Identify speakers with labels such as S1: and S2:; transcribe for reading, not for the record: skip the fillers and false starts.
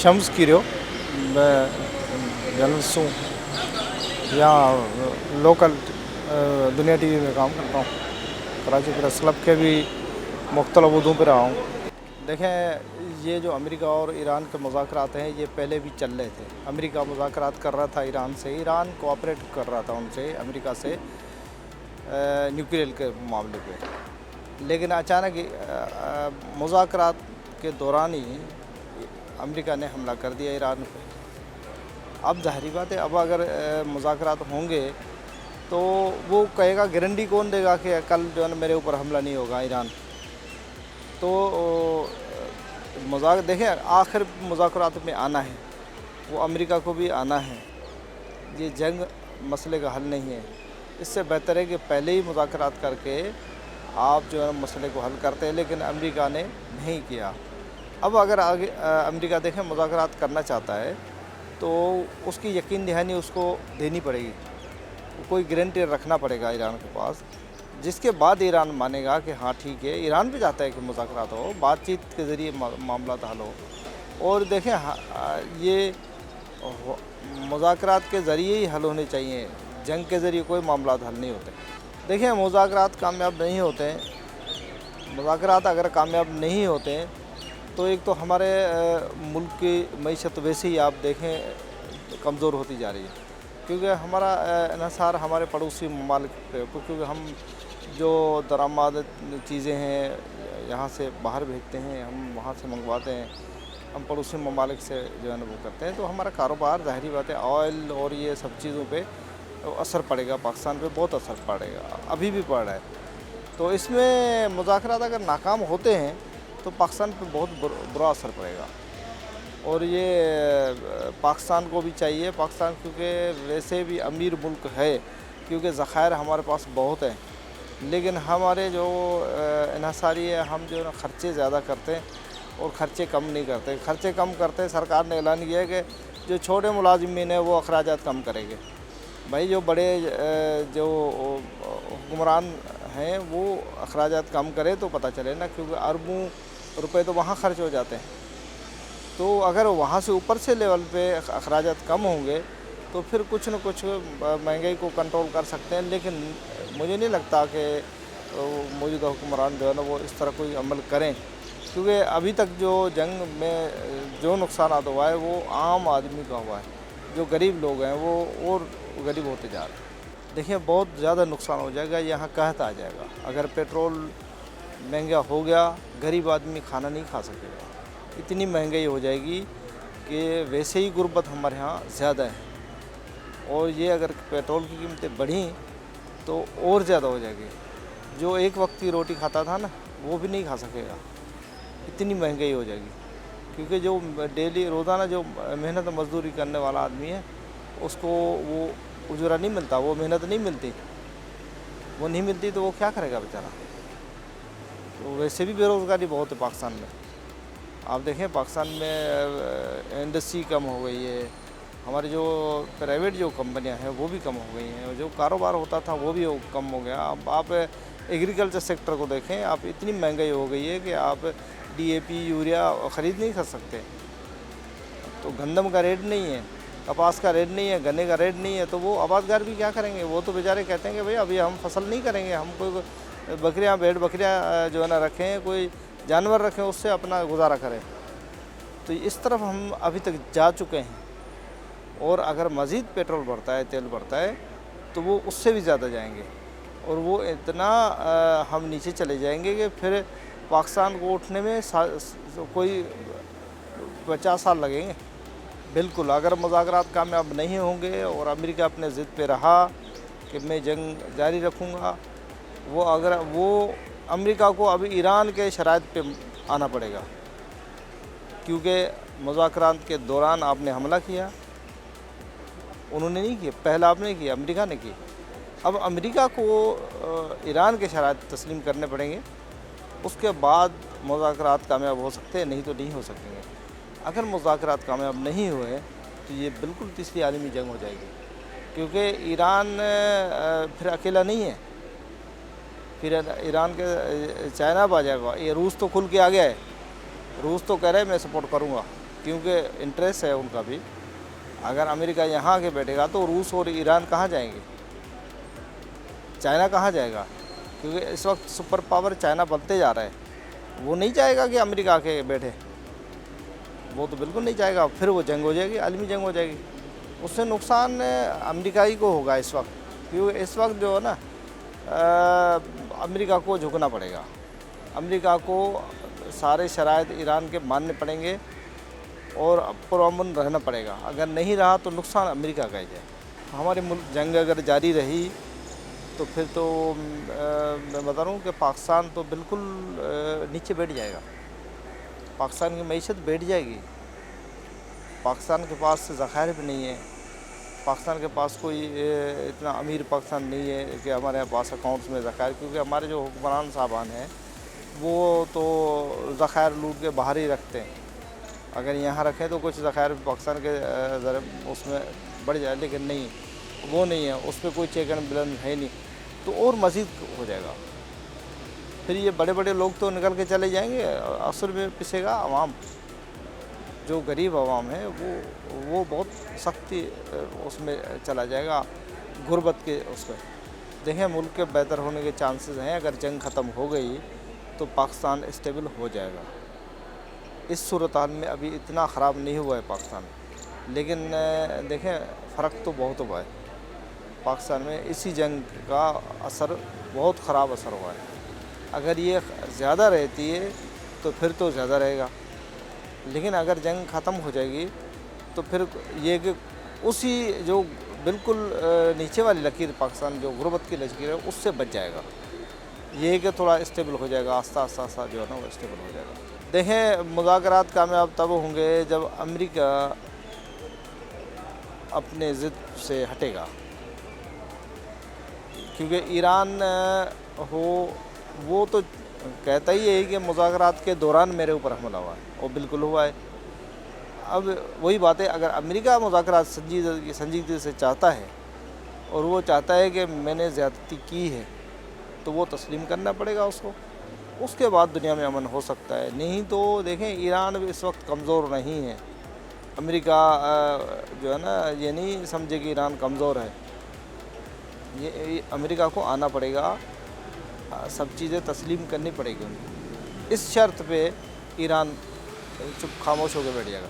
S1: Shams Kiro मैं journalist हूँ। यहाँ लोकल दुनिया टीवी में काम करता हूँ। कराची प्रेस क्लब के भी मुख्तलिफ उहदों पर रहा हूँ। देखें, ये जो अमेरिका और ईरान के मुज़ाकरात हैं, ये पहले भी चल रहे थे। अमेरिका मुज़ाकरात कर रहा था ईरान से, ईरान कोऑपरेट कर रहा था उनसे, अमेरिका से न्यूक्लियर के मामले पे। लेकिन अचानक मुज़ाकरात के दौरान ही अमेरिका ने हमला कर दिया ईरान पे। अब ज़ाहिरी बात है, अब अगर मुज़ाकरात होंगे तो वो कहेगा, गारंटी कौन देगा कि कल जो है ना मेरे ऊपर हमला नहीं होगा ईरान। तो देखें, आखिर मुज़ाकरात में आना है, वो अमेरिका को भी आना है। ये जंग मसले का हल नहीं है। इससे बेहतर है कि पहले ही मुज़ाकरात करके आप जो है मसले को हल करते हैं, लेकिन अमेरिका ने नहीं किया। अब अगर आगे अमेरिका देखें मुज़ाकरात करना चाहता है तो उसकी यकीन दहानी उसको देनी पड़ेगी, कोई गारंटी रखना पड़ेगा ईरान के पास, जिसके बाद ईरान मानेगा कि हाँ ठीक है। ईरान भी चाहता है कि मुज़ाकरात हो, बातचीत के ज़रिए मामला हल हो। और देखें, ये मुज़ाकरात के ज़रिए ही हल होने चाहिए, जंग के ज़रिए कोई मामला हल नहीं होते। देखें, मुज़ाकरात कामयाब नहीं होते हैं। मुज़ाकरात अगर कामयाब नहीं होते हैं तो एक तो हमारे मुल्क की मईशत वैसे ही आप देखें कमज़ोर होती जा रही है, क्योंकि हमारा इन्हिसार हमारे पड़ोसी ममालिक पे, क्योंकि हम जो दरामद चीज़ें हैं यहाँ से बाहर भेजते हैं, हम वहाँ से मंगवाते हैं, हम पड़ोसी ममालिक से जो है ना वो करते हैं। तो हमारा कारोबार, ज़ाहिरी बात है, ऑयल और ये सब चीज़ों पे असर पड़ेगा, पाकिस्तान पे बहुत असर पड़ेगा, अभी भी पड़ रहा है। तो इसमें मुज़ाकरात अगर नाकाम होते हैं तो पाकिस्तान पे बहुत बुरा असर पड़ेगा। और ये पाकिस्तान को भी चाहिए, पाकिस्तान क्योंकि वैसे भी अमीर मुल्क है, क्योंकि ज़खायर हमारे पास बहुत हैं, लेकिन हमारे जो इन्हिसारी है, हम जो है ख़र्चे ज़्यादा करते हैं और ख़र्चे कम नहीं करते। ख़र्चे कम करते, सरकार ने ऐलान किया है कि जो छोटे मुलाजिमीन हैं वो अखराजात कम करेंगे। भाई जो बड़े जो हुक्मरान हैं वो अखराजात कम करें तो पता चले ना, क्योंकि अरबों रुपए तो वहाँ खर्च हो जाते हैं। तो अगर वहाँ से ऊपर से लेवल पे अखराजात कम होंगे तो फिर कुछ न कुछ महंगाई को कंट्रोल कर सकते हैं। लेकिन मुझे नहीं लगता कि मौजूदा हुक्मरान जो है ना वो इस तरह कोई अमल करें, क्योंकि अभी तक जो जंग में जो नुकसान हुआ है वो आम आदमी का हुआ है। जो गरीब लोग हैं वो और गरीब होते जा रहे हैं। देखिए, बहुत ज़्यादा नुकसान हो जाएगा, यहाँ कहत आ जाएगा। अगर पेट्रोल महंगा हो गया, गरीब आदमी खाना नहीं खा सकेगा। इतनी महंगाई हो जाएगी कि वैसे ही गुर्बत हमारे यहाँ ज़्यादा है, और ये अगर पेट्रोल की कीमतें बढ़ी तो और ज़्यादा हो जाएगी। जो एक वक्त की रोटी खाता था ना, वो भी नहीं खा सकेगा, इतनी महंगाई हो जाएगी। क्योंकि जो डेली रोज़ाना जो मेहनत मजदूरी करने वाला आदमी है, उसको वो उजरा नहीं मिलता, वो मेहनत नहीं मिलती, वो नहीं मिलती तो वो क्या करेगा बेचारा। तो वैसे भी बेरोज़गारी बहुत है पाकिस्तान में। आप देखें, पाकिस्तान में इंडस्ट्री कम हो गई है, हमारी जो प्राइवेट जो कंपनियां हैं वो भी कम हो गई हैं, जो कारोबार होता था वो भी कम हो गया। अब आप एग्रीकल्चर सेक्टर को देखें, आप इतनी महंगाई हो गई है कि आप DAP यूरिया ख़रीद नहीं कर सकते। तो गंदम का रेट नहीं है, कपास का रेट नहीं है, गन्ने का रेट नहीं है, तो वो आबादगार भी क्या करेंगे। वो तो बेचारे कहते हैं कि भाई अभी हम फसल नहीं करेंगे, हम कोई बकरियां भेड़ बकरियां जो है ना रखें, कोई जानवर रखें, उससे अपना गुजारा करें। तो इस तरफ हम अभी तक जा चुके हैं। और अगर मज़ीद पेट्रोल बढ़ता है, तेल बढ़ता है, तो वो उससे भी ज़्यादा जाएंगे, और वो इतना हम नीचे चले जाएंगे कि फिर पाकिस्तान को उठने में कोई 50 साल लगेंगे। बिल्कुल, अगर मुज़ाकरात कामयाब नहीं होंगे और अमेरिका अपने ज़िद पे रहा कि मैं जंग जारी रखूँगा, वो अमेरिका को अभी ईरान के शराइत पे आना पड़ेगा, क्योंकि मुज़ाकरात के दौरान आपने हमला किया, उन्होंने नहीं किया, पहला आपने किया, अमेरिका ने की। अब अमेरिका को ईरान के शराइत तस्लीम करने पड़ेंगे, उसके बाद मुज़ाकरात कामयाब हो सकते हैं, नहीं तो नहीं हो सकेंगे। अगर मुज़ाकरात कामयाब नहीं हुए तो ये बिल्कुल तीसरी आलमी जंग हो जाएगी, क्योंकि ईरान फिर अकेला नहीं है, फिर ईरान के चाइना आ जाएगा। ये रूस तो खुल के आ गया है, रूस तो कह रहा है मैं सपोर्ट करूँगा। क्योंकि इंटरेस्ट है उनका भी। अगर अमेरिका यहाँ आके बैठेगा तो रूस और ईरान कहाँ जाएंगे, चाइना कहाँ जाएगा? क्योंकि इस वक्त सुपर पावर चाइना बनते जा रहा है, वो नहीं चाहेगा कि अमेरिका आके बैठे, वो तो बिल्कुल नहीं चाहेगा। फिर वो जंग हो जाएगी, आलमी जंग हो जाएगी। उससे नुकसान अमेरिका ही को होगा इस वक्त, क्योंकि इस वक्त जो है ना अमेरिका को झुकना पड़ेगा, अमेरिका को सारे शराइत ईरान के मानने पड़ेंगे और पुरअमन रहना पड़ेगा। अगर नहीं रहा तो नुकसान अमेरिका का ही है। हमारे मुल्क जंग अगर जारी रही तो फिर तो मैं बता रहा हूँ कि पाकिस्तान तो बिल्कुल नीचे बैठ जाएगा, पाकिस्तान की मईशत बैठ जाएगी। पाकिस्तान के पास ज़खायर भी नहीं है, पाकिस्तान के पास कोई इतना अमीर पाकिस्तान नहीं है कि हमारे पास अकाउंट्स में ज़खायर, क्योंकि हमारे जो हुक्मरान साहबान हैं वो तो ज़खायर लूट के बाहर ही रखते हैं। अगर यहाँ रखें तो कुछ ज़खायर पाकिस्तान के ज़रा उसमें बढ़ जाए, लेकिन नहीं, वो नहीं है, उस पर कोई चेक एंड बैलेंस है नहीं, तो और मज़ीद हो जाएगा। फिर ये बड़े बड़े लोग तो निकल के चले जाएंगे, असर में पिसेगा आवाम, जो गरीब आवाम है वो बहुत सख्ती उसमें चला जाएगा, गुर्बत के उस पर। देखें, मुल्क के बेहतर होने के चांसेस हैं। अगर जंग ख़त्म हो गई तो पाकिस्तान स्टेबल हो जाएगा। इस सूरत हाल में अभी इतना ख़राब नहीं हुआ है पाकिस्तान, लेकिन देखें फ़र्क तो बहुत हुआ है पाकिस्तान में। इसी जंग का असर, बहुत ख़राब असर हुआ है। अगर ये ज़्यादा रहती है तो फिर तो ज़्यादा रहेगा, लेकिन अगर जंग ख़त्म हो जाएगी तो फिर ये कि उसी जो बिल्कुल नीचे वाली लकीर पाकिस्तान जो गुर्बत की लकीर है उससे बच जाएगा। ये कि थोड़ा स्टेबल हो जाएगा, आस्ता आस्ता जो है ना वो स्टेबल हो जाएगा। देखें, मुज़ाकरात कामयाब तब होंगे जब अमेरिका अपने ज़िद से हटेगा, क्योंकि ईरान हो वो तो कहता ही है कि मुज़ाकरात के दौरान मेरे ऊपर हमला हुआ है, और बिल्कुल हुआ है। अब वही बात है, अगर अमेरिका मुज़ाकरात संजीदगी से चाहता है और वो चाहता है कि मैंने ज़्यादती की है, तो वो तस्लीम करना पड़ेगा उसको, उसके बाद दुनिया में अमन हो सकता है। नहीं तो देखें, ईरान भी इस वक्त कमज़ोर नहीं है। अमेरिका जो है ना ये नहीं समझे कि ईरान कमज़ोर है, ये अमेरिका को आना पड़ेगा, सब चीज़ें तस्लीम करनी पड़ेगी उनको। इस शर्त पे ईरान चुप खामोश होकर बैठ जाएगा।